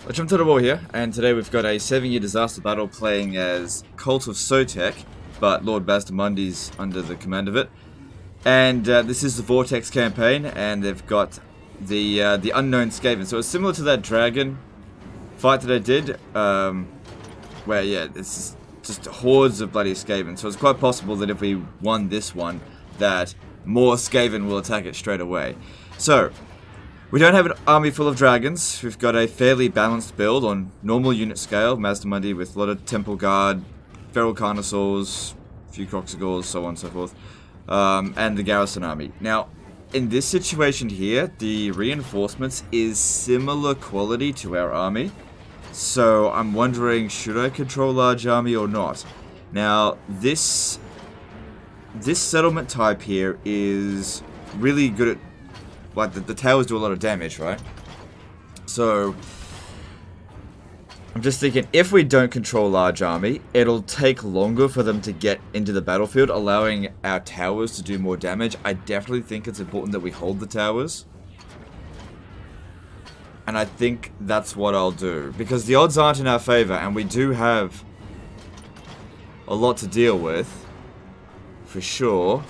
Let's jump to the war here, and today we've got a 7-year disaster battle playing as Cult of Sotek, but Lord Bastamundi's under the command of it. And this is the Vortex campaign, and they've got the unknown Skaven. So it's similar to that dragon fight that I did, where yeah, it's just hordes of bloody Skaven. So it's quite possible that if we won this one, that more Skaven will attack it straight away. So we don't have an army full of dragons. We've got a fairly balanced build on normal unit scale, Mazdamundi with a lot of Temple Guard, Feral Carnosaurs, a few Croxagors, so on and so forth, and the Garrison Army. Now, in this situation here, the reinforcements is similar quality to our army, so I'm wondering, should I control large army or not? Now, this settlement type here is really good at, like, the towers do a lot of damage, right? So I'm just thinking, if we don't control large army, it'll take longer for them to get into the battlefield, allowing our towers to do more damage. I definitely think it's important that we hold the towers. And I think that's what I'll do, because the odds aren't in our favor, and we do have a lot to deal with, for sure.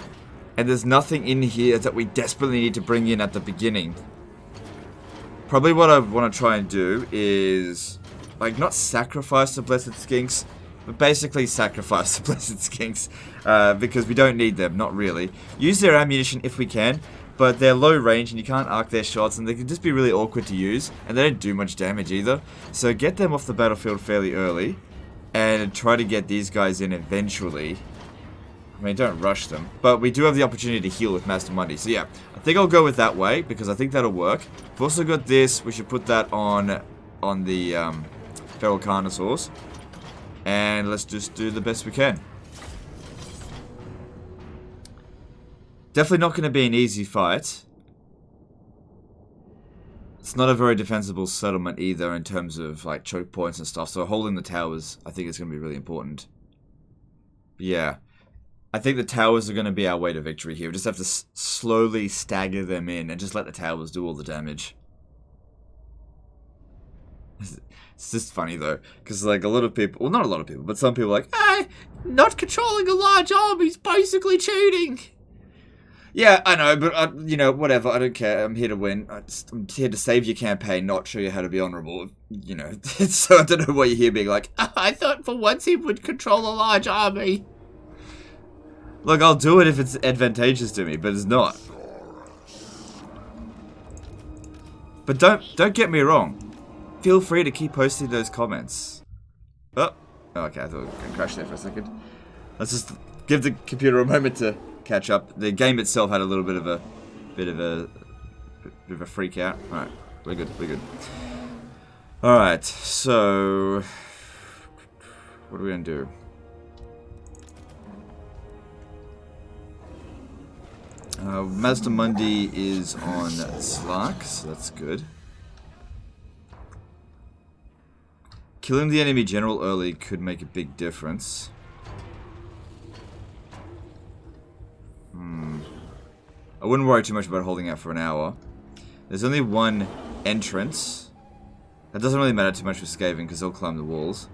And there's nothing in here that we desperately need to bring in at the beginning. Probably what I want to try and do is, like, not sacrifice the Blessed Skinks, but basically sacrifice the Blessed Skinks, because we don't need them, not really. Use their ammunition if we can, but they're low range and you can't arc their shots, and they can just be really awkward to use, and they don't do much damage either. So get them off the battlefield fairly early, and try to get these guys in eventually. I mean, don't rush them. But we do have the opportunity to heal with Mastermundi. So yeah, I think I'll go with that way, because I think that'll work. We've also got this. We should put that on the Feral Carnosaurs. And let's just do the best we can. Definitely not going to be an easy fight. It's not a very defensible settlement either in terms of, like, choke points and stuff. So holding the towers, I think, is going to be really important. But yeah. I think the towers are going to be our way to victory here. We just have to slowly stagger them in and just let the towers do all the damage. It's just funny though, because like a lot of people, well, not a lot of people, but some people are like, hey, not controlling a large army is basically cheating. Yeah, I know, but you know, whatever, I don't care. I'm here to win. I'm here to save your campaign, not show you how to be honourable. You know, so I don't know why you're here being like, I thought for once he would control a large army. Look, I'll do it if it's advantageous to me, but it's not. But don't get me wrong. Feel free to keep posting those comments. Oh, okay, I thought we were going to crash there for a second. Let's just give the computer a moment to catch up. The game itself had a little bit of a freak out. All right, we're good. All right, so what are we going to do? Mazdamundi is on Slark, so that's good. Killing the enemy general early could make a big difference. I wouldn't worry too much about holding out for an hour. There's only one entrance. That doesn't really matter too much for Skaven, because they'll climb the walls.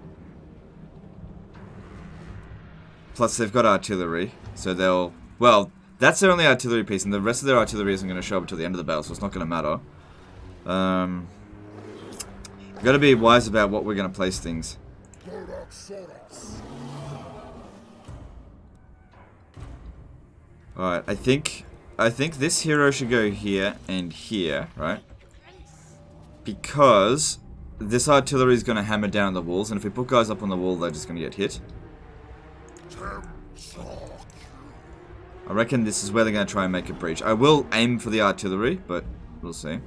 Plus, they've got artillery, so they'll... Well, that's their only artillery piece, and the rest of their artillery isn't going to show up until the end of the battle, so it's not going to matter. We've got to be wise about what we're going to place things. Alright, I think this hero should go here and here, right? Because this artillery is going to hammer down the walls, and if we put guys up on the wall, they're just going to get hit. I reckon this is where they're going to try and make a breach. I will aim for the artillery, but we'll see.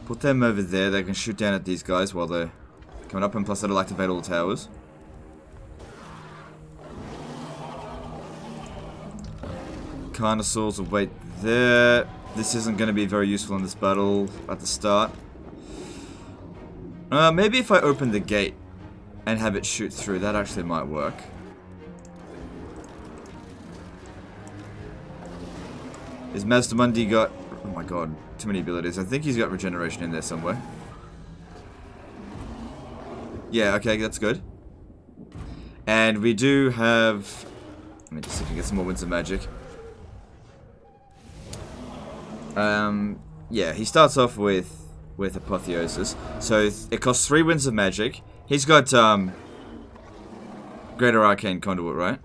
Put them over there. They can shoot down at these guys while they're coming up, and plus that'll activate all the towers. Carnosaurs will wait there. This isn't going to be very useful in this battle at the start. Maybe if I open the gate and have it shoot through, that actually might work. Is Mazdamundi got... Oh my god, too many abilities. I think he's got regeneration in there somewhere. Yeah, okay, that's good. And we do have... Let me just see if we can get some more Winds of Magic. Yeah, he starts off with Apotheosis. So it costs 3 Winds of Magic. He's got Greater Arcane Conduit, right?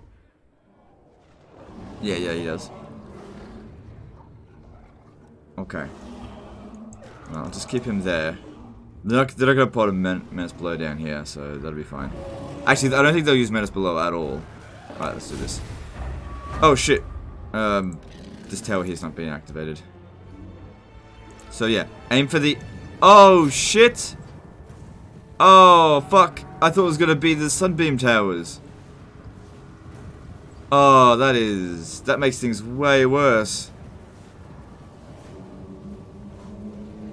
Yeah, he does. Okay. Well, I'll just keep him there. They're not going to put a Menace Below down here, so that'll be fine. Actually, I don't think they'll use Menace Below at all. Alright, let's do this. Oh, shit. This tower here's not being activated. So, yeah. Aim for the... Oh, shit! Oh, fuck. I thought it was going to be the Sunbeam Towers. Oh, that makes things way worse.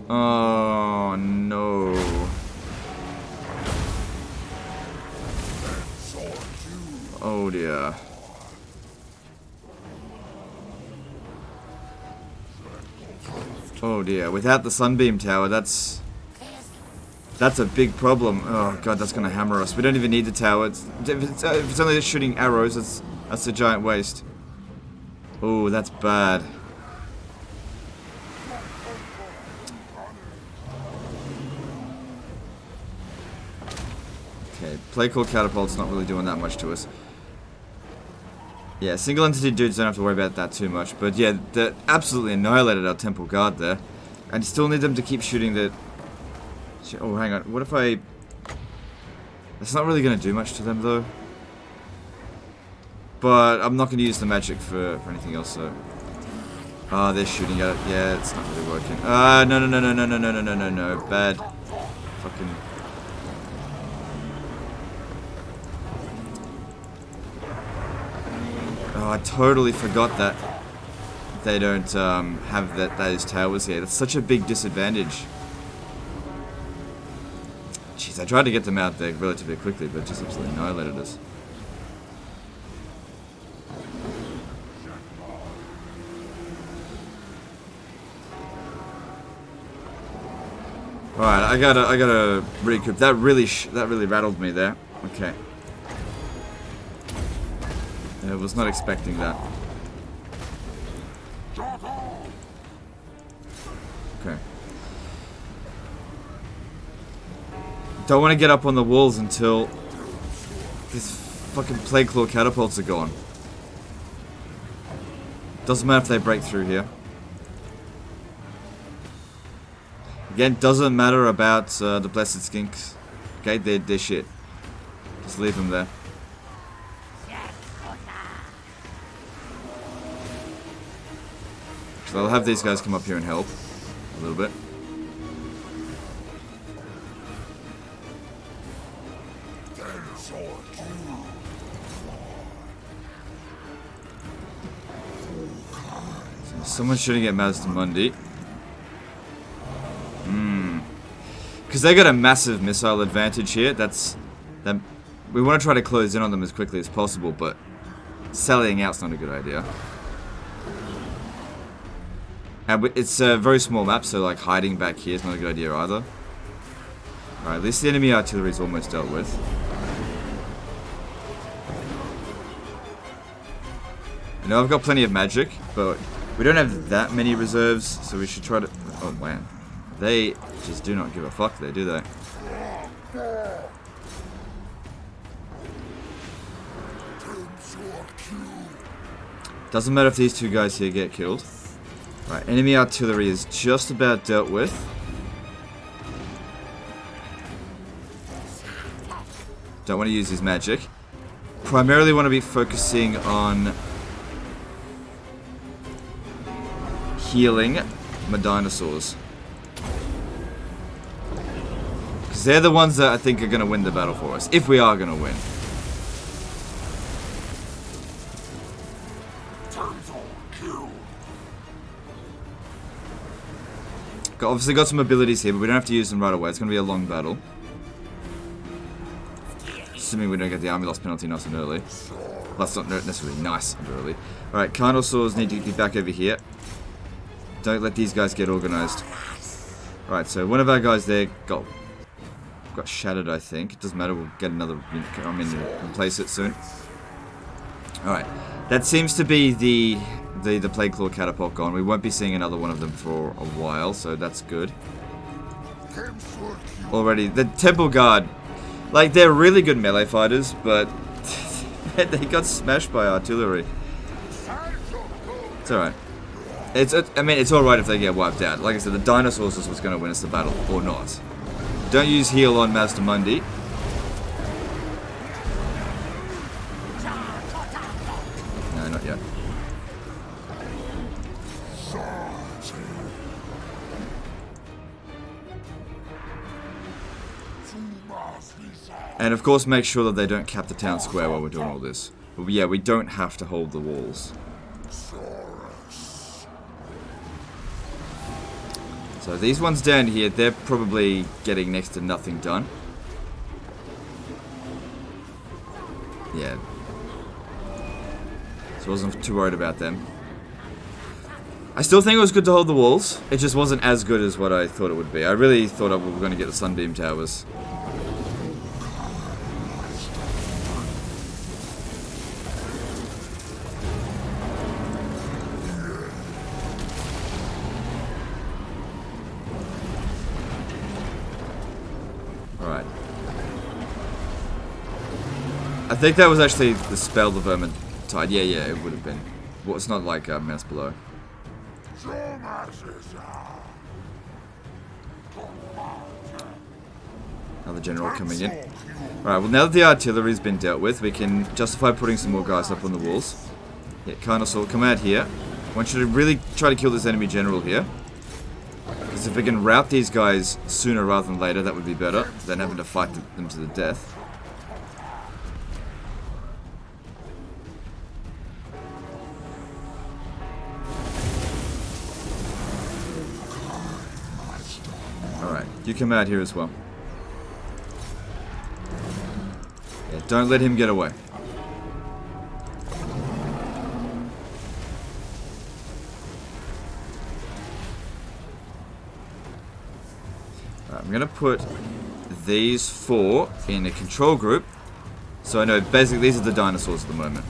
Oh, no. Oh, dear. Oh, dear. Without the Sunbeam Tower, that's a big problem. Oh, God, that's going to hammer us. We don't even need the tower. If it's only just shooting arrows, that's a giant waste. Oh, that's bad. Okay, Play Call Catapult's not really doing that much to us. Yeah, single entity dudes don't have to worry about that too much. But yeah, that absolutely annihilated our Temple Guard there. And still need them to keep shooting the... Oh, hang on. What if I... That's not really going to do much to them, though. But I'm not going to use the magic for anything else, so... Oh, they're shooting at it. Yeah, it's not really working. No. Bad. Fucking... Oh, I totally forgot that they don't have those towers here. That's such a big disadvantage. Jeez, I tried to get them out there relatively quickly, but just absolutely annihilated us. Alright, I gotta recoup. That really rattled me there. Okay. I was not expecting that. Okay. Don't want to get up on the walls until these fucking Plague Claw catapults are gone. Doesn't matter if they break through here. Again, doesn't matter about the Blessed Skinks. Okay, they're shit. Just leave them there. So I'll have these guys come up here and help a little bit. So someone's shooting at Mazdamundi. Because they got a massive missile advantage here. We want to try to close in on them as quickly as possible, but sallying out's not a good idea. And it's a very small map, so like hiding back here is not a good idea either. Alright, at least the enemy artillery is almost dealt with. I know I've got plenty of magic, but we don't have that many reserves, so we should try to... Oh man. They just do not give a fuck there, do they? Doesn't matter if these two guys here get killed. Right, enemy artillery is just about dealt with. Don't want to use his magic. Primarily want to be focusing on healing my dinosaurs. Because they're the ones that I think are going to win the battle for us. If we are going to win. Obviously got some abilities here, but we don't have to use them right away. It's going to be a long battle. Assuming we don't get the army loss penalty nice and early. Well, that's not necessarily nice and early. Alright, Carnosaurs need to get back over here. Don't let these guys get organized. Right, so one of our guys there got shattered, I think. It doesn't matter, we'll get another unit come in and replace it soon. Alright, that seems to be the Plague Claw Catapult gone. We won't be seeing another one of them for a while, so that's good. Already, the Temple Guard, like, they're really good melee fighters, but they got smashed by artillery. It's alright. I mean, it's alright if they get wiped out. Like I said, the dinosaurs is what's going to win us the battle, or not. Don't use heal on Master Mundi. No, not yet. And of course make sure that they don't cap the town square while we're doing all this. But yeah, we don't have to hold the walls. So these ones down here, they're probably getting next to nothing done. Yeah. So I wasn't too worried about them. I still think it was good to hold the walls. It just wasn't as good as what I thought it would be. I really thought we were going to get the Sunbeam Towers. Alright. I think that was actually the spell, the Vermin Tide. Yeah, it would have been. Well, it's not like Mass Below. Another general coming in. Alright, well now that the artillery's been dealt with, we can justify putting some more guys up on the walls. Yeah, Carnosaur, come out here. I want you to really try to kill this enemy general here. Because if we can rout these guys sooner rather than later, that would be better than having to fight them to the death. Alright, you come out here as well. Yeah, don't let him get away. Alright, I'm gonna put these 4 in a control group. So I know basically these are the dinosaurs at the moment.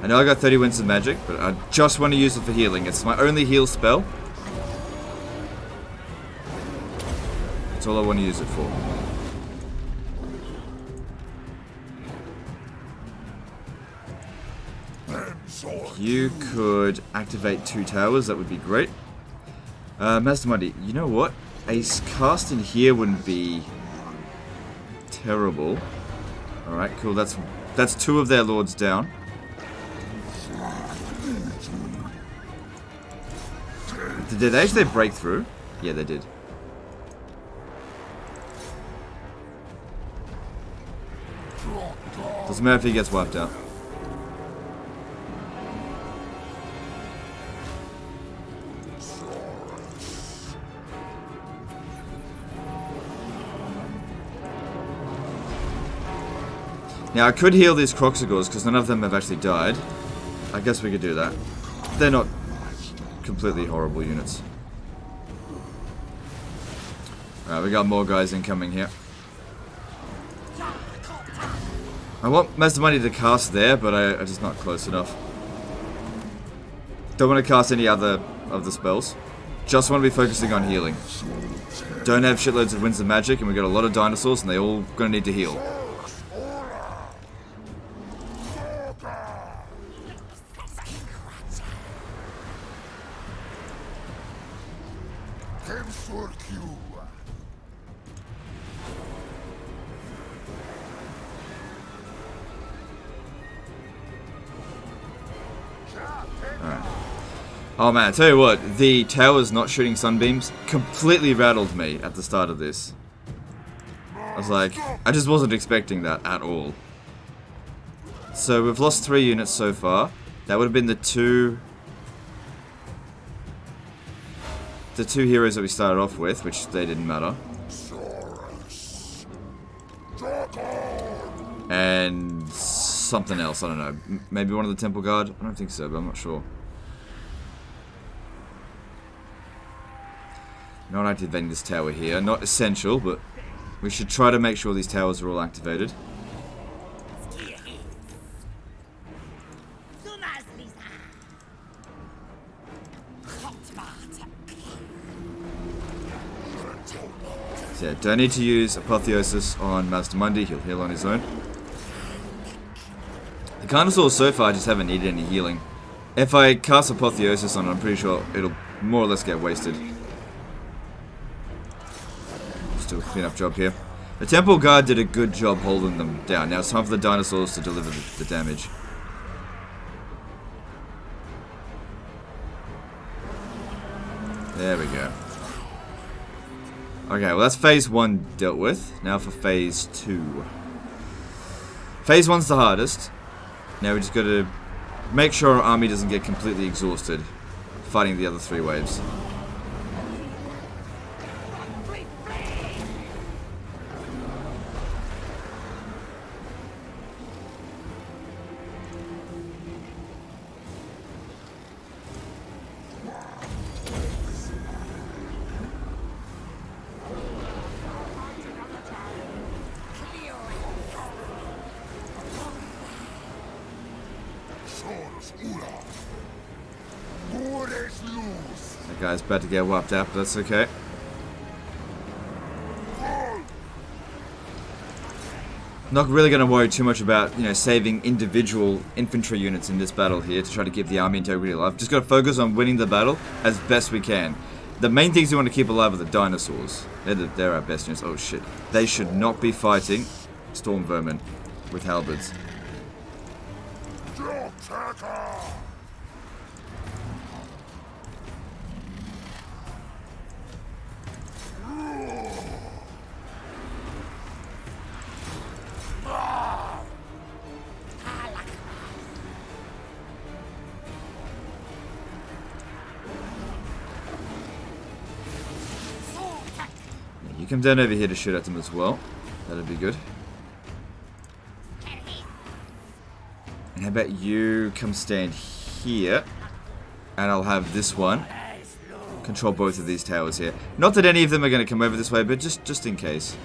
I know I got 30 Winds of Magic, but I just want to use it for healing. It's my only heal spell. That's all I want to use it for. If you could activate 2 towers, that would be great. Master Mundi, you know what? A cast in here wouldn't be terrible. Alright, cool. That's 2 of their lords down. Did they actually break through? Yeah, they did. Doesn't matter if he gets wiped out. Now, I could heal these Croxigors because none of them have actually died. I guess we could do that. They're not completely horrible units. Alright, we got more guys incoming here. I want Master Mundi to cast there, but I'm just not close enough. Don't want to cast any other of the spells. Just want to be focusing on healing. Don't have shitloads of Winds of Magic, and we've got a lot of dinosaurs, and they all gonna need to heal. Alright. Oh man, I tell you what, the towers not shooting sunbeams completely rattled me at the start of this. I was like, I just wasn't expecting that at all. So we've lost 3 units so far. That would have been the two heroes that we started off with, which they didn't matter. And something else. I don't know. Maybe one of the Temple Guard? I don't think so, but I'm not sure. Not activating this tower here. Not essential, but we should try to make sure these towers are all activated. So yeah, don't need to use Apotheosis on Master Mundi. He'll heal on his own. The Carnosaurs so far just haven't needed any healing. If I cast Apotheosis on it, I'm pretty sure it'll more or less get wasted. Just do a clean-up job here. The Temple Guard did a good job holding them down. Now it's time for the dinosaurs to deliver the damage. There we go. Okay, well that's phase 1 dealt with. Now for phase 2. Phase 1's the hardest. Now we just gotta make sure our army doesn't get completely exhausted fighting the other 3 waves. That guy's about to get wiped out, but that's okay. Not really going to worry too much about, you know, saving individual infantry units in this battle here to try to keep the army integrity alive. Just got to focus on winning the battle as best we can. The main things we want to keep alive are the dinosaurs. They're our best units. Oh shit. They should not be fighting storm vermin with halberds. You come down over here to shoot at them as well. That'd be good. And how about you come stand here, and I'll have this one control both of these towers here. Not that any of them are going to come over this way, but just in case.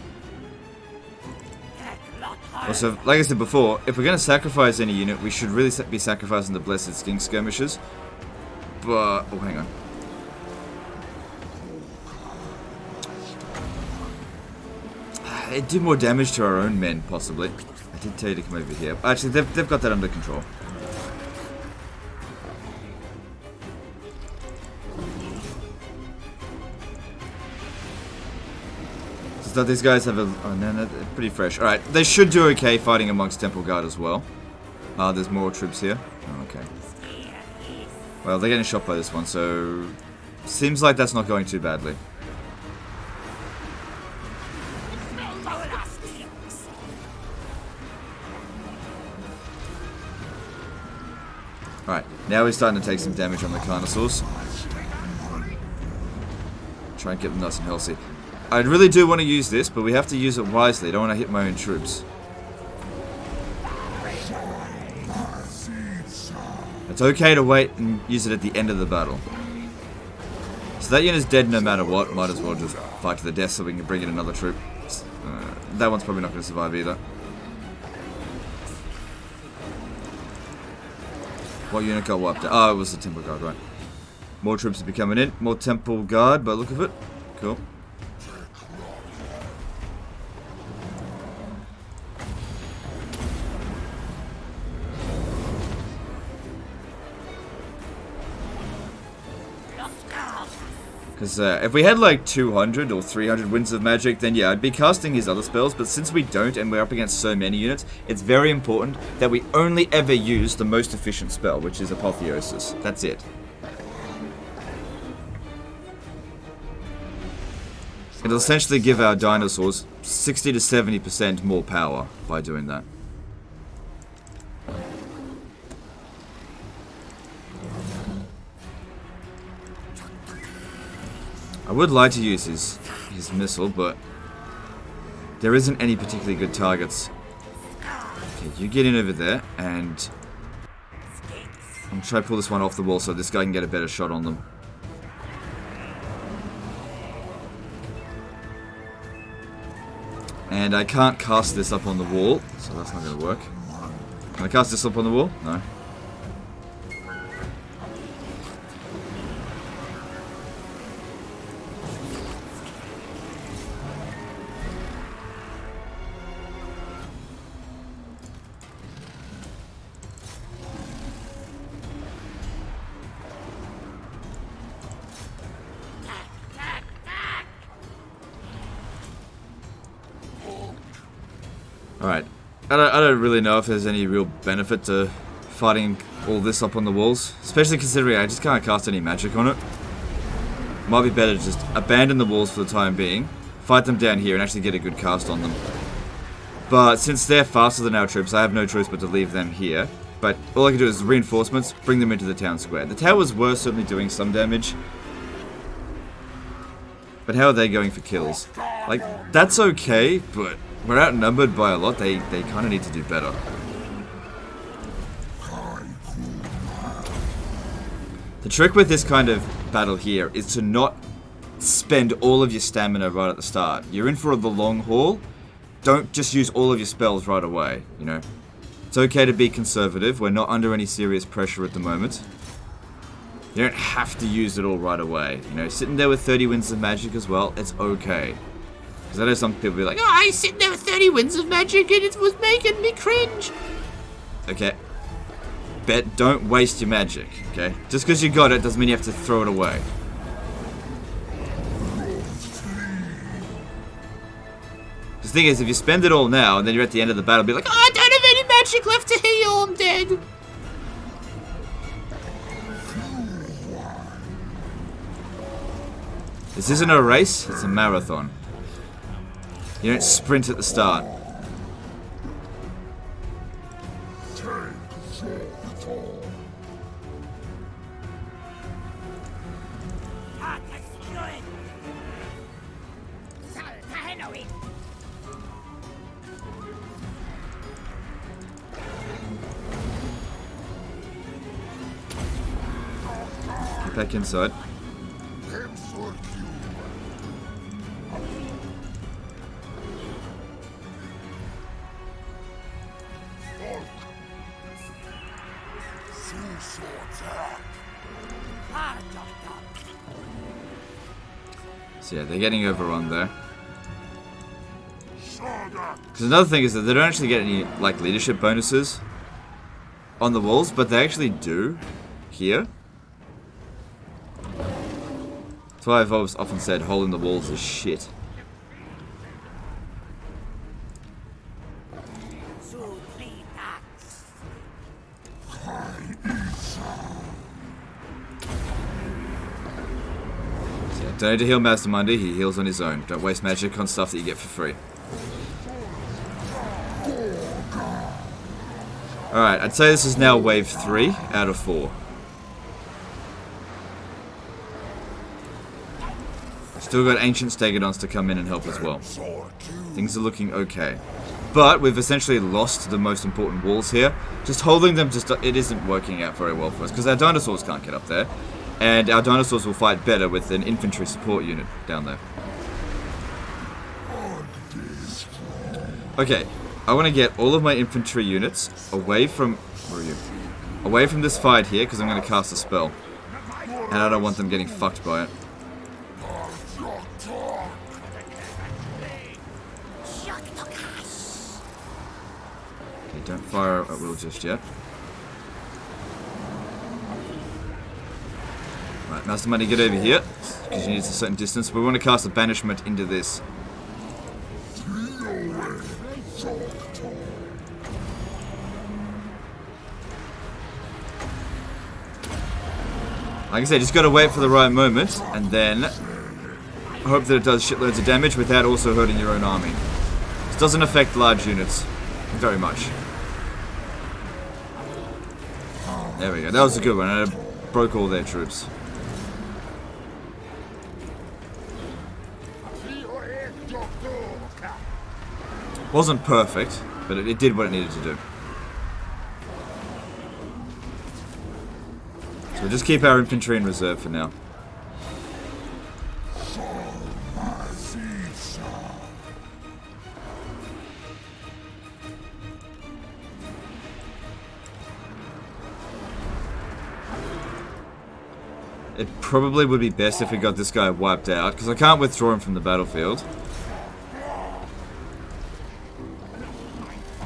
Also, like I said before, if we're going to sacrifice any unit, we should really be sacrificing the Blessed Skin Skirmishers. But, oh, hang on. It'd do more damage to our own men, possibly. I did tell you to come over here. Actually, they've got that under control. So these guys have a... Oh, no, they're pretty fresh. Alright, they should do okay fighting amongst Temple Guard as well. There's more troops here. Oh, okay. Well, they're getting shot by this one, so... Seems like that's not going too badly. Alright, now we're starting to take some damage on the Carnosaurs. Try and get them nice and healthy. I really do want to use this, but we have to use it wisely. I don't want to hit my own troops. It's okay to wait and use it at the end of the battle. So that unit's dead no matter what. Might as well just fight to the death so we can bring in another troop. That one's probably not going to survive either. What unit got wiped out? Oh, it was the Temple Guard, right. More troops will be coming in. More Temple Guard by the look of it. Cool. Because if we had like 200 or 300 Winds of Magic, then yeah, I'd be casting his other spells, but since we don't and we're up against so many units, it's very important that we only ever use the most efficient spell, which is Apotheosis. That's it. It'll essentially give our dinosaurs 60 to 70% more power by doing that. I would like to use his missile, but there isn't any particularly good targets. Okay, Okay, you get in over there, and I'm going to try to pull this one off the wall so this guy can get a better shot on them. And I can't cast this up on the wall, so that's not going to work. Can I cast this up on the wall? No. Alright, I don't really know if there's any real benefit to fighting all this up on the walls. Especially considering I just can't cast any magic on it. Might be better to just abandon the walls for the time being, fight them down here and actually get a good cast on them. But since they're faster than our troops, I have no choice but to leave them here. But all I can do is reinforcements, bring them into the town square. The towers were certainly doing some damage. But how are they going for kills? Like, that's okay, but we're outnumbered by a lot. They kind of need to do better. The trick with this kind of battle here is to not spend all of your stamina right at the start. You're in for the long haul. Don't just use all of your spells right away, you know. It's okay to be conservative. We're not under any serious pressure at the moment. You don't have to use it all right away. You know, sitting there with 30 winds of magic as well, it's okay. Because I know some people be like, oh, I sitting there with 30 winds of magic and it was making me cringe. Okay. Don't waste your magic, okay? Just because you got it doesn't mean you have to throw it away. The thing is, if you spend it all now and then you're at the end of the battle, be like, oh, I don't have any magic left to heal, I'm dead. This isn't a race, it's a marathon. You don't sprint at the start. Get back inside. So yeah, they're getting overrun there. Because another thing is that they don't actually get any, like, leadership bonuses on the walls, but they actually do here. That's why I've always often said holding the walls is shit. Don't need to heal Master Mundi, he heals on his own. Don't waste magic on stuff that you get for free. Alright, I'd say this is now wave 3 out of 4. Still got Ancient Stegodons to come in and help as well. Things are looking okay. But we've essentially lost the most important walls here. Just holding them, it isn't working out very well for us, because our dinosaurs can't get up there. And our dinosaurs will fight better with an infantry support unit down there. Okay, I want to get all of my infantry units away from... Where are you? Away from this fight here, because I'm going to cast a spell. And I don't want them getting fucked by it. Okay, don't fire at will just yet. Right, Master Mundi, get over here, because you need a certain distance. We want to cast a banishment into this. Like I said, just got to wait for the right moment, and then hope that it does shitloads of damage without also hurting your own army. This doesn't affect large units very much. There we go, that was a good one, and it broke all their troops. Wasn't perfect, but it did what it needed to do. We'll just keep our infantry in reserve for now. It probably would be best if we got this guy wiped out, because I can't withdraw him from the battlefield.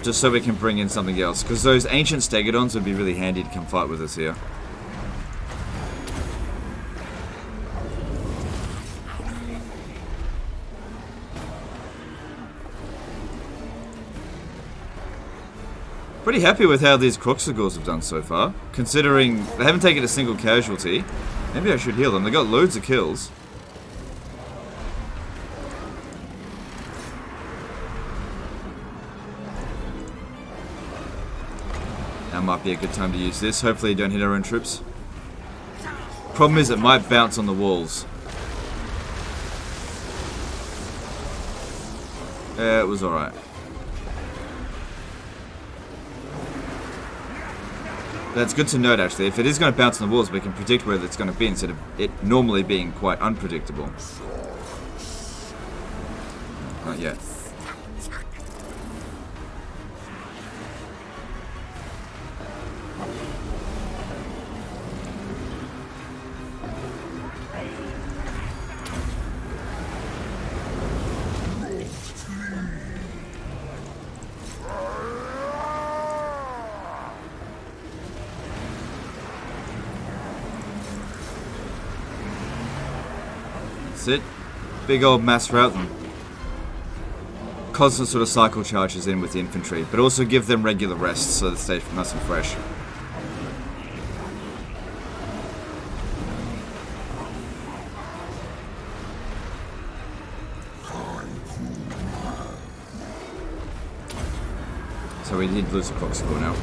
Just so we can bring in something else, because those ancient stegodons would be really handy to come fight with us here. Pretty happy with how these Croxagors have done so far, considering they haven't taken a single casualty. Maybe I should heal them. They got loads of kills. Now might be a good time to use this. Hopefully you don't hit our own troops. Problem is it might bounce on the walls. It was alright. That's good to note, actually. If it is going to bounce on the walls, we can predict where it's going to be instead of it normally being quite unpredictable. Not yet. That's it. Big old mass rout them. Constant sort of cycle charges in with the infantry, but also give them regular rests so they stay nice and fresh. So we did lose a Croxagor now.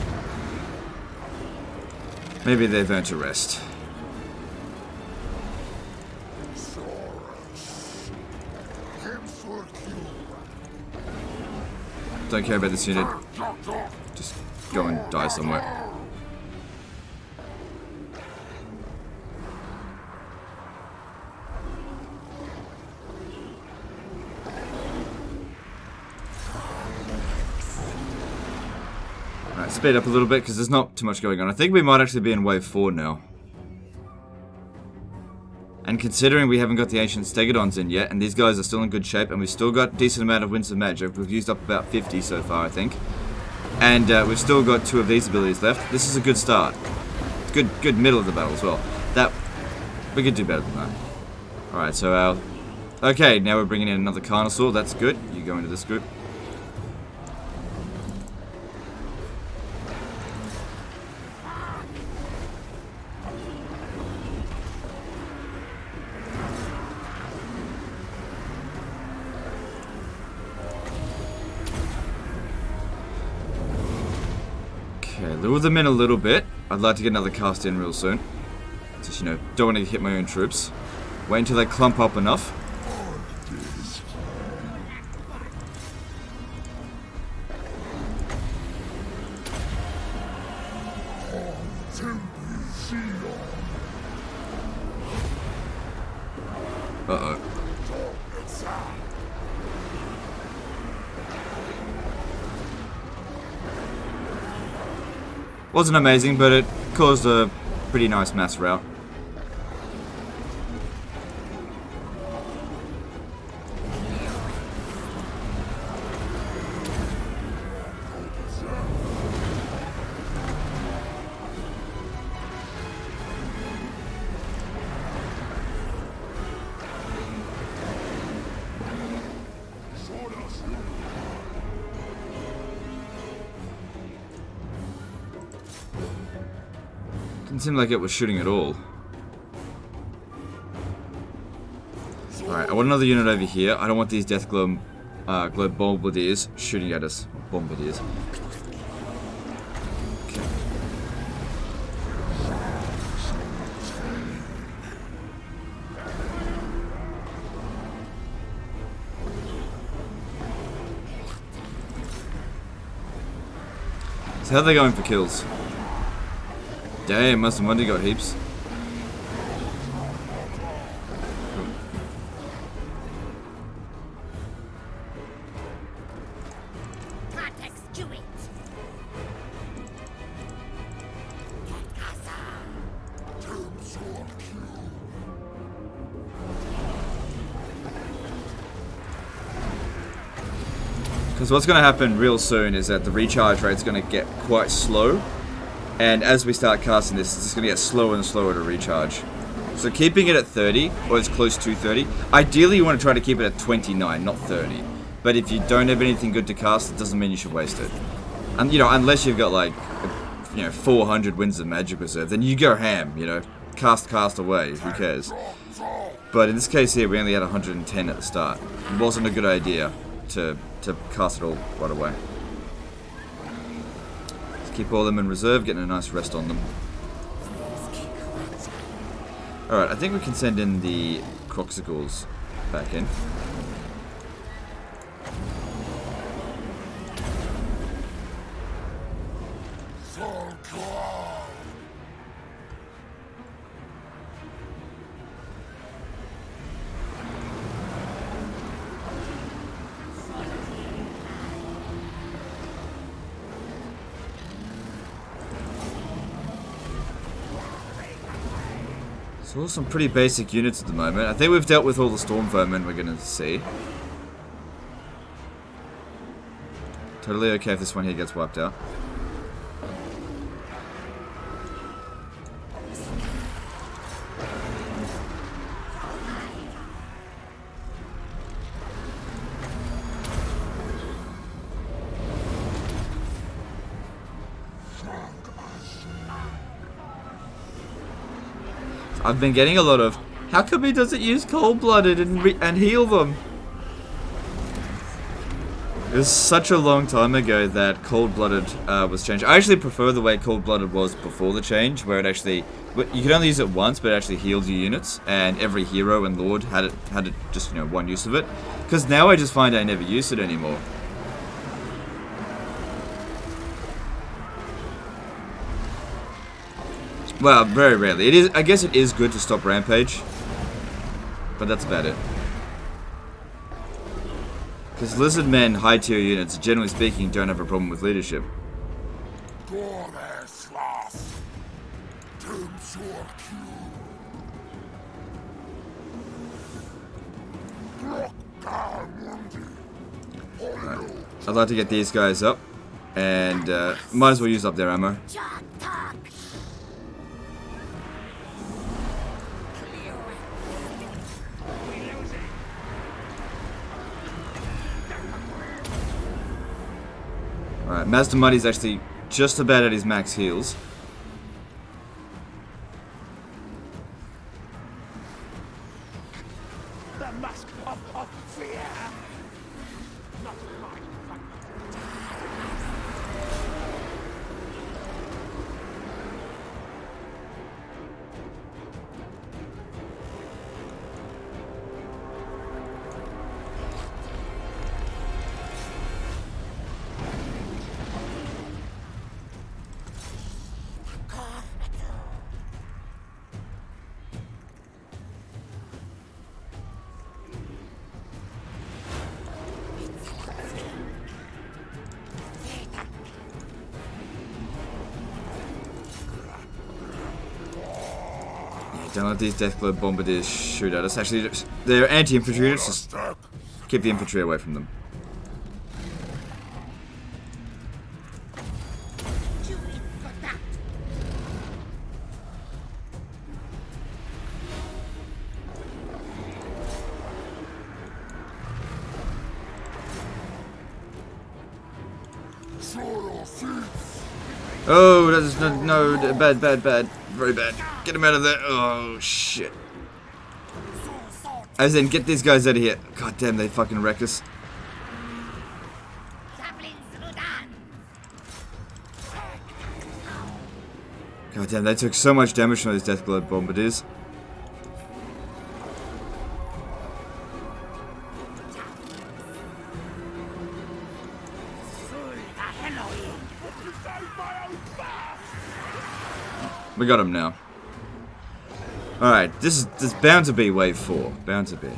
Maybe they've earned a rest. Don't care about this unit. Just go and die somewhere. Alright, speed up a little bit because there's not too much going on. I think we might actually be in wave 4 now. And considering we haven't got the ancient stegodons in yet, and these guys are still in good shape, and we've still got a decent amount of Winds of Magic. We've used up about 50 so far, I think. And we've still got 2 of these abilities left. This is a good start. It's good middle of the battle as well. We could do better than that. Alright, so our... Okay, now we're bringing in another Carnosaur. That's good. You go into this group. Okay, lure them in a little bit. I'd like to get another cast in real soon. Just, you know, don't want to hit my own troops. Wait until they clump up enough. Uh-oh. Wasn't amazing, but it caused a pretty nice mass rout. Didn't seem like it was shooting at all. Alright, I want another unit over here. I don't want these death glow bombardiers shooting at us. Bombardiers. Okay. So how are they going for kills? Damn, Master Mundi got heaps. Because what's going to happen real soon is that the recharge rate's going to get quite slow. And as we start casting this, it's just going to get slower and slower to recharge. So keeping it at 30, or as close to 30. Ideally, you want to try to keep it at 29, not 30. But if you don't have anything good to cast, it doesn't mean you should waste it. And, you know, unless you've got, like, 400 Winds of Magic Reserve, then you go ham, you know. Cast away, who cares. But in this case here, we only had 110 at the start. It wasn't a good idea to cast it all right away. Let's keep all of them in reserve, getting a nice rest on them. Alright, I think we can send in the Croxicles back in. So some pretty basic units at the moment. I think we've dealt with all the storm vermin we're going to see. Totally okay if this one here gets wiped out. I've been getting a lot of, how come he doesn't use cold-blooded and heal them? It was such a long time ago that cold-blooded was changed. I actually prefer the way cold-blooded was before the change, where it actually, you could only use it once, but it actually healed your units, and every hero and lord had it just, you know, one use of it. Because now I just find I never use it anymore. Well, very rarely. It is. I guess it is good to stop rampage, but that's about it. Because lizard men, high tier units, generally speaking, don't have a problem with leadership. Right. I'd like to get these guys up, and might as well use up their ammo. Alright, Master Muddy's actually just about at his max heals. Don't let these Deathglobe Bombardiers shoot at us. Actually, they're anti-infantry units. Just keep the infantry away from them. Oh, that's no, bad, very bad. Get him out of there. Oh shit. As in, get these guys out of here. God damn, they fucking wreck us. God damn, they took so much damage from those Deathglobe Bombardiers. We got him now. Alright, this is bound to be wave 4. Bound to be.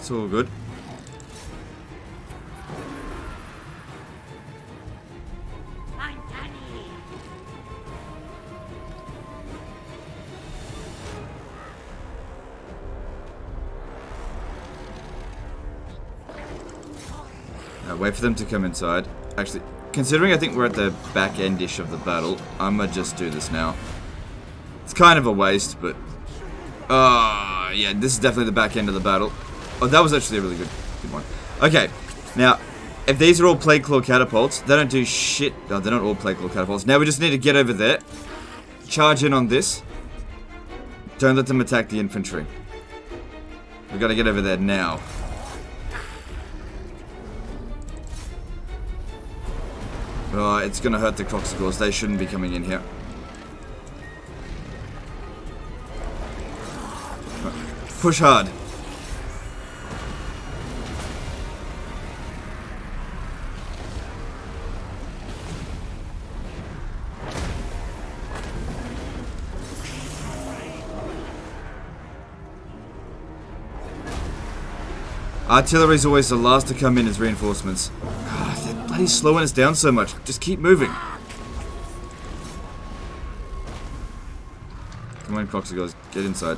It's all good. Now wait for them to come inside. Actually, considering I think we're at the back end-ish of the battle, I'm gonna just do this now. It's kind of a waste, but... yeah, this is definitely the back end of the battle. Oh, that was actually a really good one. Okay, now, if these are all Plague Claw catapults, they don't do shit. No, they're not all Plague Claw catapults. Now we just need to get over there. Charge in on this. Don't let them attack the infantry. We've got to get over there now. Oh, it's going to hurt the Croxicores. They shouldn't be coming in here. Push hard. Artillery's always the last to come in as reinforcements. God, they're bloody slowing us down so much. Just keep moving. Come on, Croxicores. Get inside.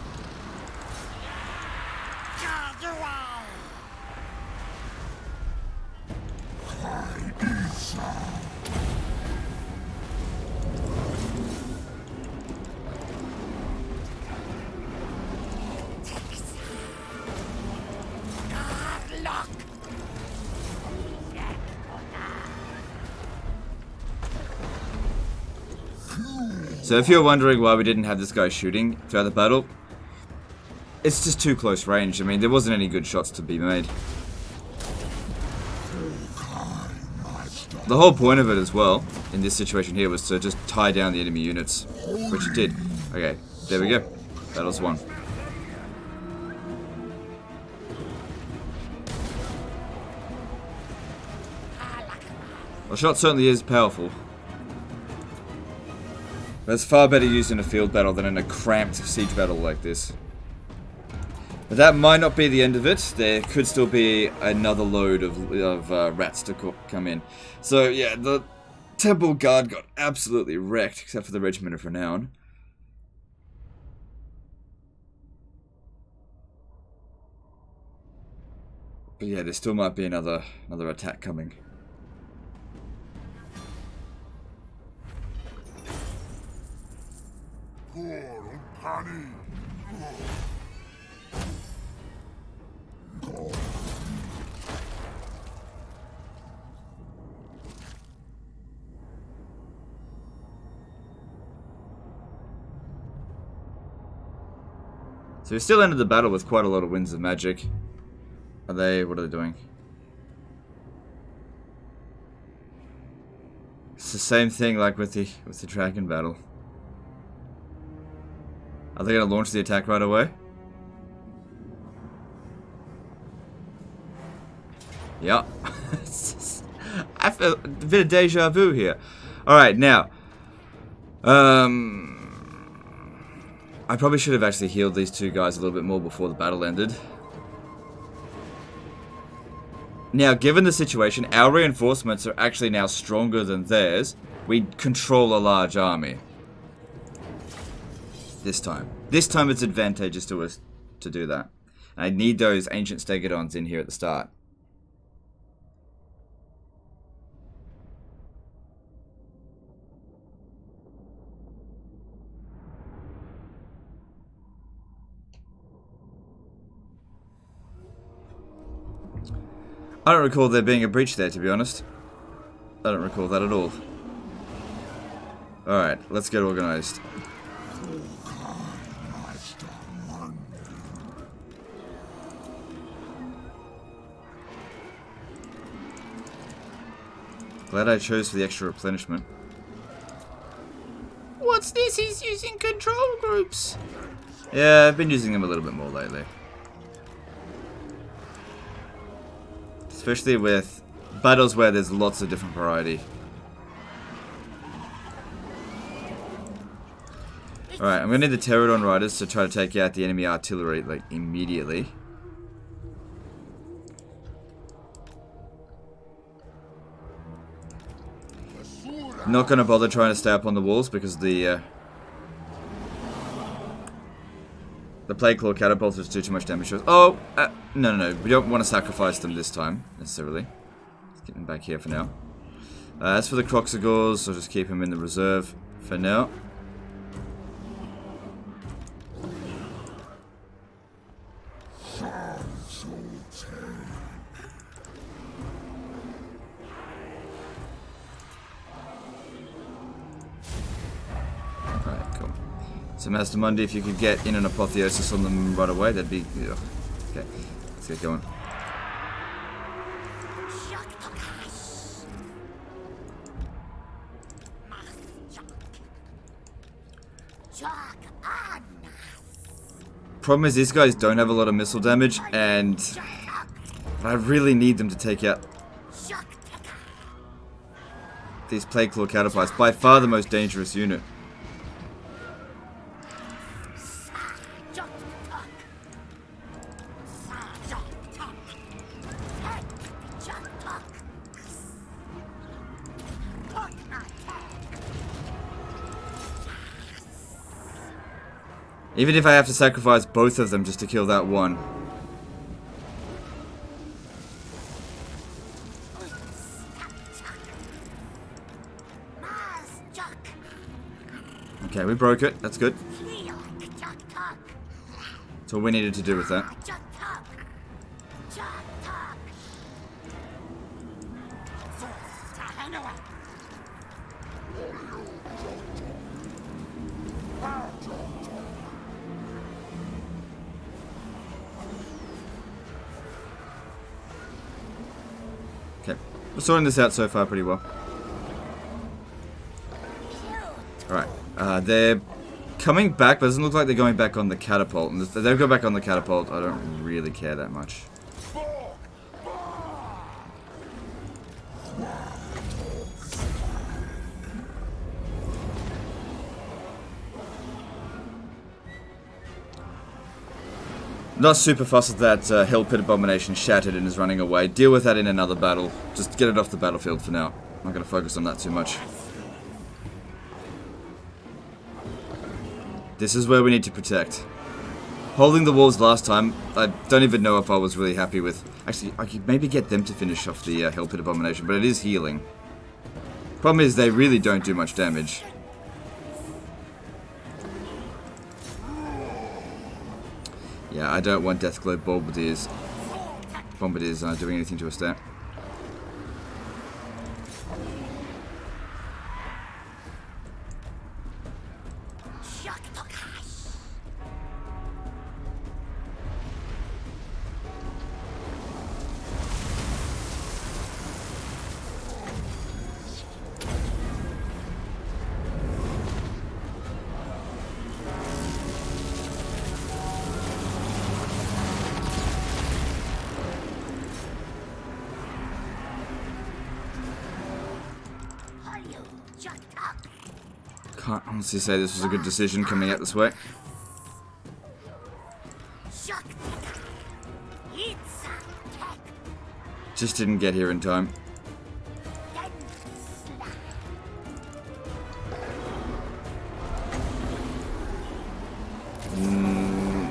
So if you're wondering why we didn't have this guy shooting throughout the battle, it's just too close range. I mean, there wasn't any good shots to be made. The whole point of it as well, in this situation here, was to just tie down the enemy units, which it did. Okay, there we go. Battle's won. Well, shot certainly is powerful. But it's far better used in a field battle than in a cramped siege battle like this. But that might not be the end of it. There could still be another load of rats to come in. So yeah, the Temple Guard got absolutely wrecked, except for the Regiment of Renown. But yeah, there still might be another attack coming. So we still ended the battle with quite a lot of winds of magic. What are they doing? It's the same thing like with the dragon battle. Are they going to launch the attack right away? Yeah. I feel a bit of deja vu here. Alright, now. I probably should have actually healed these two guys a little bit more before the battle ended. Now, given the situation, our reinforcements are actually now stronger than theirs. We control a large army. This time. This time it's advantageous to us to do that. And I need those ancient stegodons in here at the start. I don't recall there being a breach there, to be honest. I don't recall that at all. Alright, let's get organized. Glad I chose for the extra replenishment. What's this? He's using control groups. Yeah, I've been using them a little bit more lately. Especially with battles where there's lots of different variety. Alright, I'm gonna need the Pterodon Riders to try to take out the enemy artillery, like, immediately. Not going to bother trying to stay up on the walls because the Plague Claw catapults just do too much damage to us. Oh! No. We don't want to sacrifice them this time, necessarily. Let's get them back here for now. As for the Croxagores, I'll just keep them in the reserve for now. Alright, cool. So Master Mundi, if you could get in an Apotheosis on them right away, that'd be... Ugh. Okay, let's get going. Problem is, these guys don't have a lot of missile damage, and I really need them to take out these Plague Claw catapults. By far the most dangerous unit. Even if I have to sacrifice both of them just to kill that one. Okay, we broke it. That's good. That's all we needed to do with that. Okay, we're sorting this out so far pretty well. Alright, they're coming back, but it doesn't look like they're going back on the catapult. And if they go back on the catapult, I don't really care that much. Not super fussed that Hell Pit Abomination shattered and is running away. Deal with that in another battle. Just get it off the battlefield for now. I'm not going to focus on that too much. This is where we need to protect. Holding the walls last time, I don't even know if I was really happy with... Actually, I could maybe get them to finish off the Hell Pit Abomination, but it is healing. Problem is, they really don't do much damage. Yeah, I don't want Deathglow Bombardiers doing anything to us there. Can't honestly say this was a good decision coming out this way. Just didn't get here in time.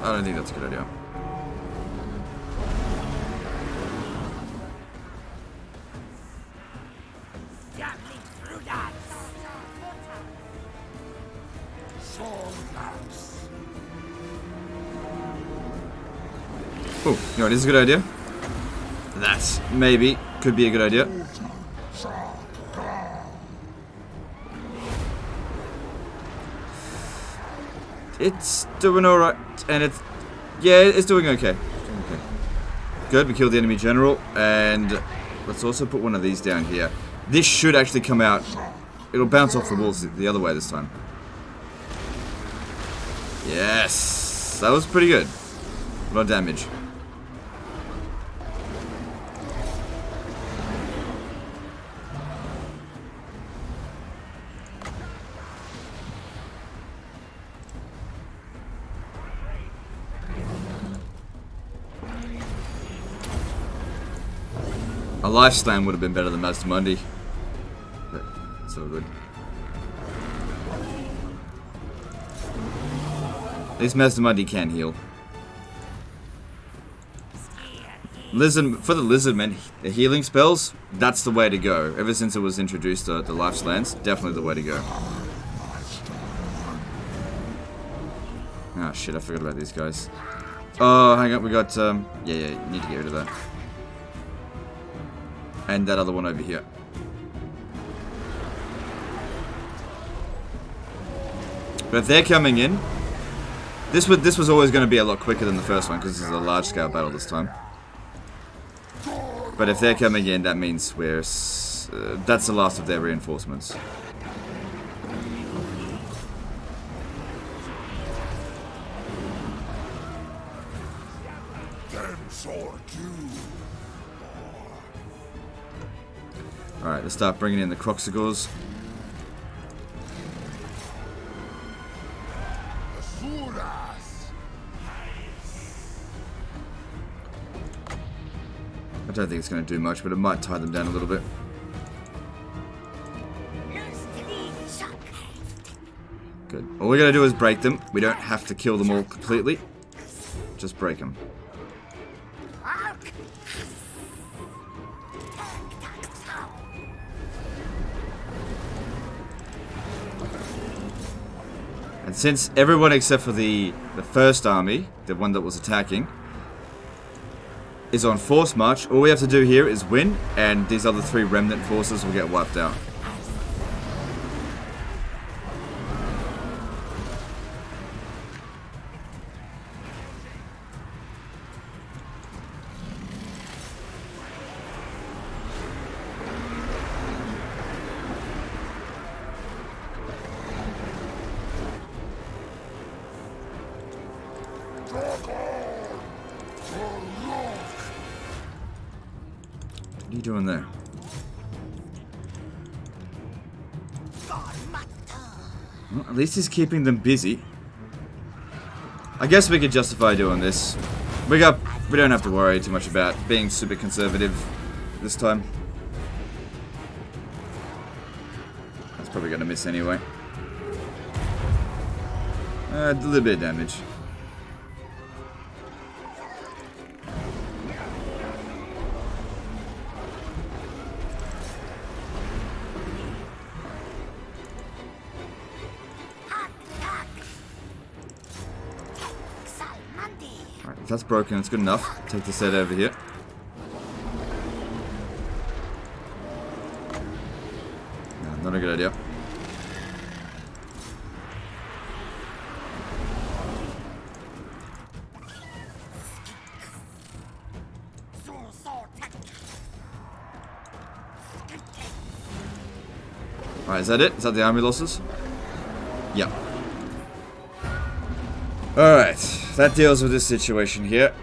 I don't think that's a good idea. Oh, you know what is a good idea? That maybe could be a good idea. It's doing alright, and it's doing okay. Good, we killed the enemy general, and let's also put one of these down here. This should actually come out. It'll bounce off the walls the other way this time. Yes, that was pretty good. A lot of damage. A life slam would have been better than Master Mundi, but it's all good. At least Master Mundi can heal. For the lizardmen, the healing spells, that's the way to go. Ever since it was introduced to the Life's Lands, definitely the way to go. Oh shit, I forgot about these guys. Oh, hang on, we got, yeah, need to get rid of that. And that other one over here. But if they're coming in, this was always going to be a lot quicker than the first one, because this is a large-scale battle this time. But if they're coming in, that means that's the last of their reinforcements. Alright, let's start bringing in the Croxigors. I don't think it's going to do much, but it might tie them down a little bit. Good. All we got to do is break them. We don't have to kill them all completely. Just break them. And since everyone except for the first army, the one that was attacking, is on force march, all we have to do here is win, and these other 3 remnant forces will get wiped out. What are you doing there? Well, at least he's keeping them busy. I guess we could justify doing this. We don't have to worry too much about being super conservative this time. That's probably gonna miss anyway. A little bit of damage. Alright, if that's broken, it's good enough. Take the set over here. No, not a good idea. Alright, is that it? Is that the army losses? Yeah. Alright, that deals with this situation here.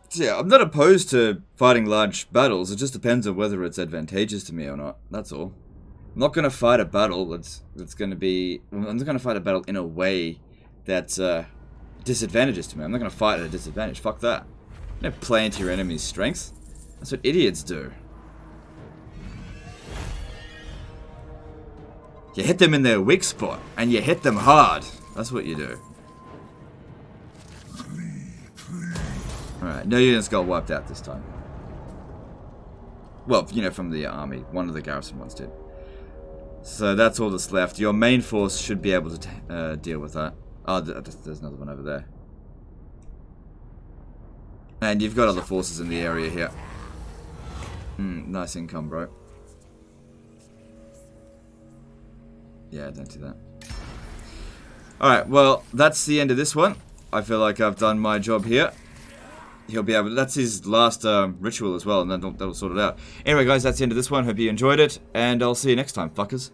So yeah, I'm not opposed to fighting large battles. It just depends on whether it's advantageous to me or not. That's all. I'm not going to fight a battle that's going to be... I'm not going to fight a battle in a way that's disadvantages to me. I'm not going to fight at a disadvantage. Fuck that. You don't play into your enemy's strength. That's what idiots do. You hit them in their weak spot, and you hit them hard. That's what you do. Alright, no units got wiped out this time. Well, you know, from the army. One of the garrison ones did. So that's all that's left. Your main force should be able to deal with that. Oh, there's another one over there. And you've got other forces in the area here. Nice income, bro. Yeah, don't do that. Alright, well, that's the end of this one. I feel like I've done my job here. He'll be able to, that's his last ritual as well, and then that'll sort it out. Anyway, guys, that's the end of this one. Hope you enjoyed it, and I'll see you next time, fuckers.